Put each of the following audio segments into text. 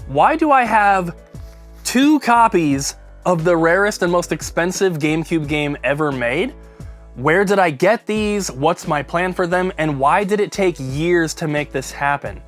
Why do I have 2 copies of the rarest and most expensive GameCube game ever made? Where did I get these? What's my plan for them? And why did it take years to make this happen?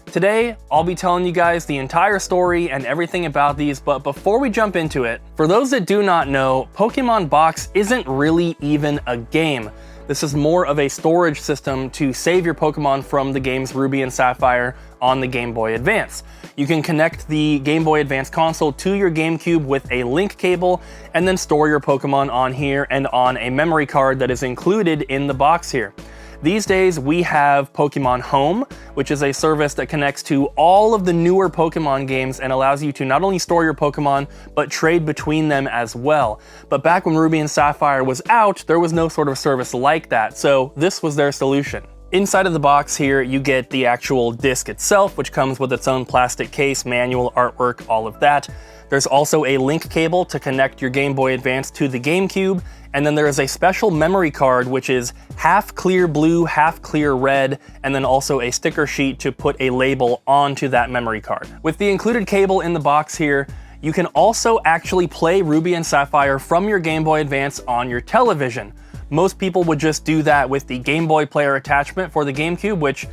Today, I'll be telling you guys the entire story and everything about these, but before we jump into it, for those that do not know, Pokemon Box isn't really even a game. This is more of a storage system to save your Pokemon from the games Ruby and Sapphire on the Game Boy Advance. You can connect the Game Boy Advance console to your GameCube with a link cable and then store your Pokemon on here and on a memory card that is included in the box here. These days, we have Pokemon Home, which is a service that connects to all of the newer Pokemon games and allows you to not only store your Pokemon, but trade between them as well. But back when Ruby and Sapphire was out, there was no sort of service like that, so this was their solution. Inside of the box here, you get the actual disc itself, which comes with its own plastic case, manual, artwork, all of that. There's also a link cable to connect your Game Boy Advance to the GameCube, and then there is a special memory card which is half clear blue, half clear red, and then also a sticker sheet to put a label onto that memory card. With the included cable in the box here, you can also actually play Ruby and Sapphire from your Game Boy Advance on your television. Most people would just do that with the Game Boy Player attachment for the GameCube, which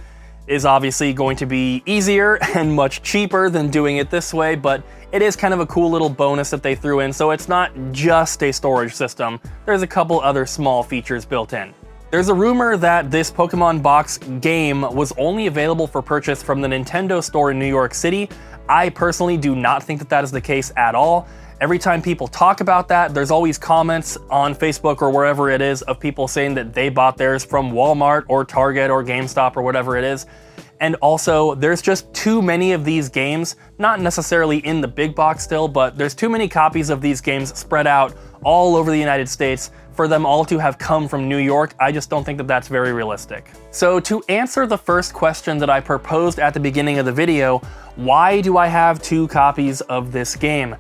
is obviously going to be easier and much cheaper than doing it this way, but it is kind of a cool little bonus that they threw in, so it's not just a storage system. There's a couple other small features built in. There's a rumor that this Pokemon Box game was only available for purchase from the Nintendo store in New York City. I personally do not think that that is the case at all. Every time people talk about that, there's always comments on Facebook or wherever it is of people saying that they bought theirs from Walmart or Target or GameStop or whatever it is. And also, there's just too many of these games, not necessarily in the big box still, but there's too many copies of these games spread out all over the United States for them all to have come from New York. I just don't think that that's very realistic. So to answer the first question that I proposed at the beginning of the video, why do I have 2 copies of this game?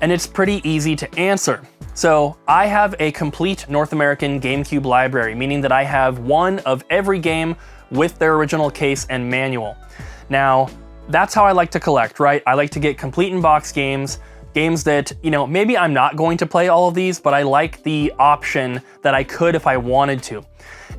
And it's pretty easy to answer. So I have a complete North American GameCube library, meaning that I have one of every game with their original case and manual. Now, that's how I like to collect, right? I like to get complete in-box games that, you know, maybe I'm not going to play all of these, but I like the option that I could if I wanted to.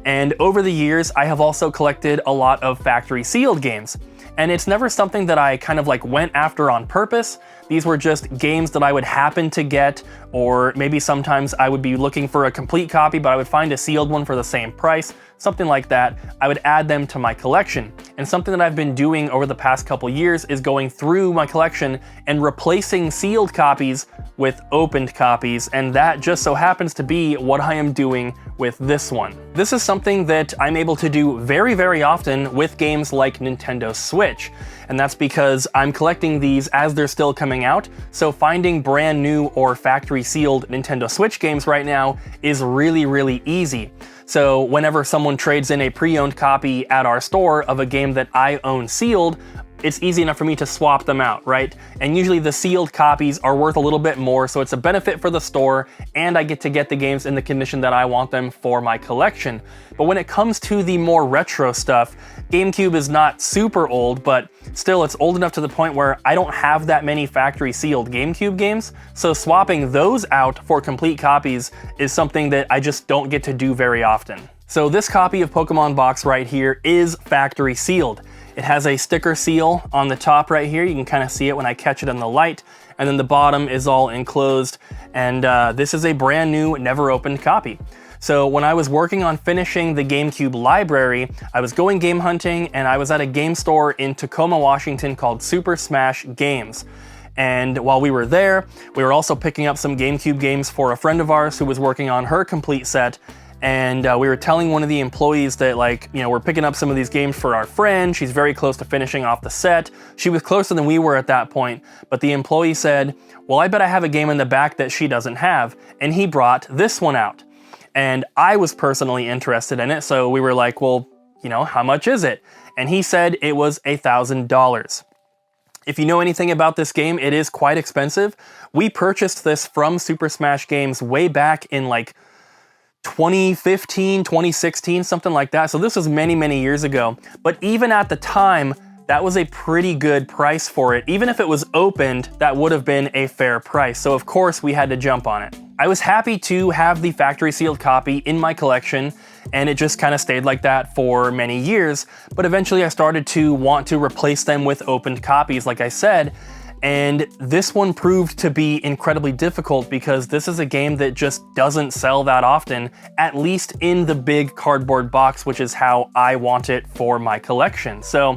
And over the years, I have also collected a lot of factory sealed games. And it's never something that I kind of like went after on purpose. These were just games that I would happen to get, or maybe sometimes I would be looking for a complete copy, but I would find a sealed one for the same price, something like that. I would add them to my collection. And something that I've been doing over the past couple years is going through my collection and replacing sealed copies with opened copies, and that just so happens to be what I am doing with this one. This is something that I'm able to do very, very often with games like Nintendo Switch, and that's because I'm collecting these as they're still coming out, so finding brand new or factory sealed Nintendo Switch games right now is really, really easy. So whenever someone trades in a pre-owned copy at our store of a game that I own sealed, it's easy enough for me to swap them out, right? And usually the sealed copies are worth a little bit more, so it's a benefit for the store, and I get to get the games in the condition that I want them for my collection. But when it comes to the more retro stuff, GameCube is not super old, but still it's old enough to the point where I don't have that many factory sealed GameCube games, so swapping those out for complete copies is something that I just don't get to do very often. So this copy of Pokemon Box right here is factory sealed. It has a sticker seal on the top right here. You can kind of see it when I catch it in the light. And then the bottom is all enclosed. And this is a brand new, never opened copy. So when I was working on finishing the GameCube library, I was going game hunting and I was at a game store in Tacoma, Washington called Super Smash Games. And while we were there, we were also picking up some GameCube games for a friend of ours who was working on her complete set. And we were telling one of the employees that, like, you know, we're picking up some of these games for our friend. She's very close to finishing off the set. She was closer than we were at that point. But the employee said, well, I bet I have a game in the back that she doesn't have. And he brought this one out. And I was personally interested in it. So we were like, well, you know, how much is it? And he said it was $1,000. If you know anything about this game, it is quite expensive. We purchased this from Super Smash Games way back in like 2015, 2016, something like that. So this was many, many years ago. But even at the time, that was a pretty good price for it. Even if it was opened, that would have been a fair price. So of course we had to jump on it. I was happy to have the factory sealed copy in my collection, and it just kind of stayed like that for many years. But eventually I started to want to replace them with opened copies, like I said. And this one proved to be incredibly difficult because this is a game that just doesn't sell that often, at least in the big cardboard box, which is how I want it for my collection. So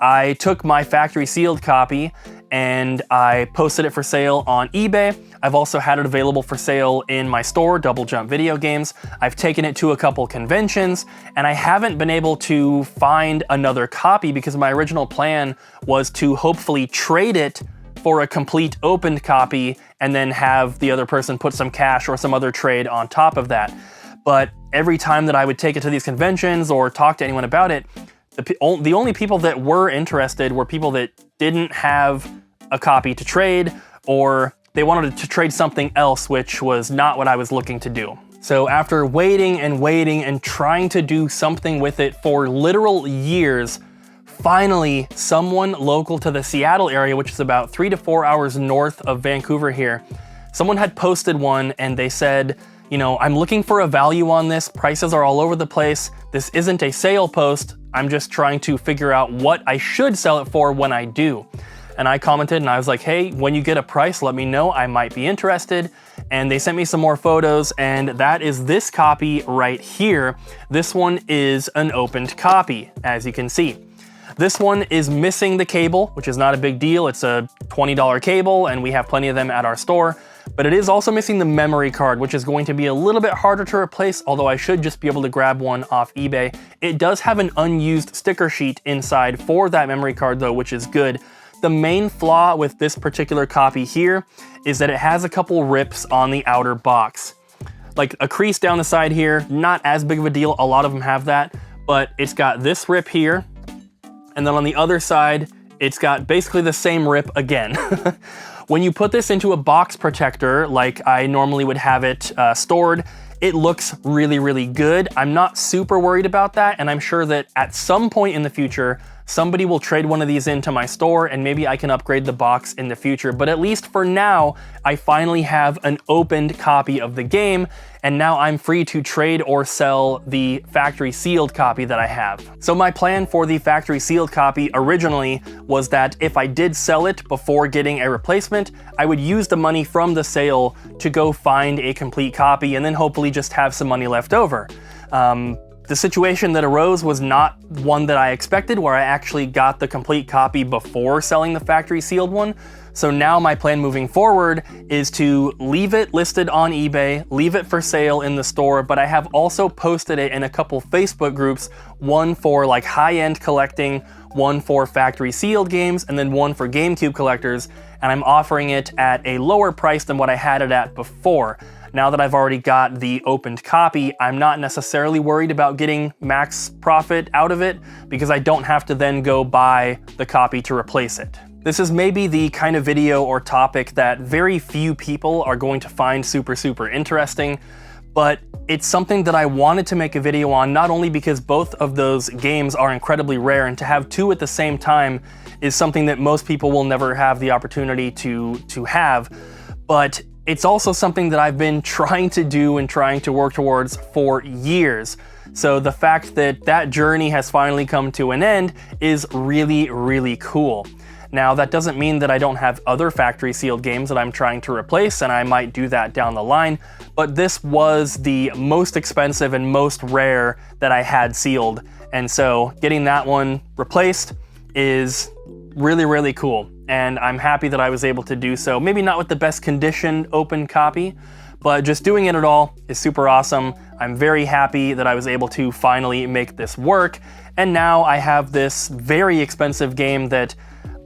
I took my factory sealed copy and I posted it for sale on eBay. I've also had it available for sale in my store, Double Jump Video Games. I've taken it to a couple conventions, and I haven't been able to find another copy because my original plan was to hopefully trade it for a complete opened copy and then have the other person put some cash or some other trade on top of that. But every time that I would take it to these conventions or talk to anyone about it, the only people that were interested were people that didn't have a copy to trade, or they wanted to trade something else, which was not what I was looking to do. So after waiting and trying to do something with it for literal years, finally someone local to the Seattle area, which is about 3 to 4 hours north of Vancouver here, someone had posted one and they said, you know, I'm looking for a value on this. Prices are all over the place. This isn't a sale post. I'm just trying to figure out what I should sell it for when I do. And I commented and I was like, hey, when you get a price, let me know, I might be interested. And they sent me some more photos, and that is this copy right here. This one is an opened copy, as you can see. This one is missing the cable, which is not a big deal. It's a $20 cable, and we have plenty of them at our store. But it is also missing the memory card, which is going to be a little bit harder to replace, although I should just be able to grab one off eBay. It does have an unused sticker sheet inside for that memory card though, which is good. The main flaw with this particular copy here is that it has a couple rips on the outer box. Like a crease down the side here, not as big of a deal, a lot of them have that, but it's got this rip here, and then on the other side, it's got basically the same rip again. When you put this into a box protector, like I normally would have it stored, it looks really, really good. I'm not super worried about that, and I'm sure that at some point in the future, somebody will trade one of these into my store and maybe I can upgrade the box in the future. But at least for now, I finally have an opened copy of the game, and now I'm free to trade or sell the factory sealed copy that I have. So my plan for the factory sealed copy originally was that if I did sell it before getting a replacement, I would use the money from the sale to go find a complete copy and then hopefully just have some money left over. The situation that arose was not one that I expected, where I actually got the complete copy before selling the factory sealed one. So now my plan moving forward is to leave it listed on eBay, leave it for sale in the store, but I have also posted it in a couple Facebook groups, one for like high-end collecting, one for factory sealed games, and then one for GameCube collectors, and I'm offering it at a lower price than what I had it at before. Now that I've already got the opened copy, I'm not necessarily worried about getting max profit out of it because I don't have to then go buy the copy to replace it. This is maybe the kind of video or topic that very few people are going to find super interesting, but it's something that I wanted to make a video on, not only because both of those games are incredibly rare, and to have two at the same time is something that most people will never have the opportunity to have, but it's also something that I've been trying to do and trying to work towards for years. So the fact that that journey has finally come to an end is really, really cool. Now, that doesn't mean that I don't have other factory sealed games that I'm trying to replace, and I might do that down the line, but this was the most expensive and most rare that I had sealed. And so getting that one replaced is really, really cool. And I'm happy that I was able to do so. Maybe not with the best condition open copy, but just doing it at all is super awesome. I'm very happy that I was able to finally make this work. And now I have this very expensive game that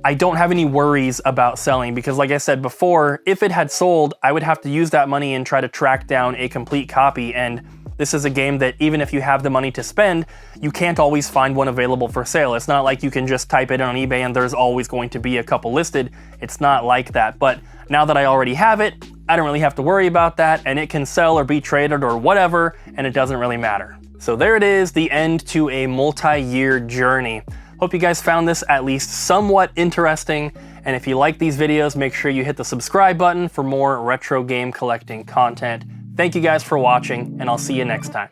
I don't have any worries about selling, because like I said before, if it had sold, I would have to use that money and try to track down a complete copy. And this is a game that even if you have the money to spend, you can't always find one available for sale. It's not like you can just type it in on eBay and there's always going to be a couple listed. It's not like that. But now that I already have it, I don't really have to worry about that, and it can sell or be traded or whatever, and it doesn't really matter. So there it is, the end to a multi-year journey. Hope you guys found this at least somewhat interesting, and if you like these videos, make sure you hit the subscribe button for more retro game collecting content. Thank you guys for watching, and I'll see you next time.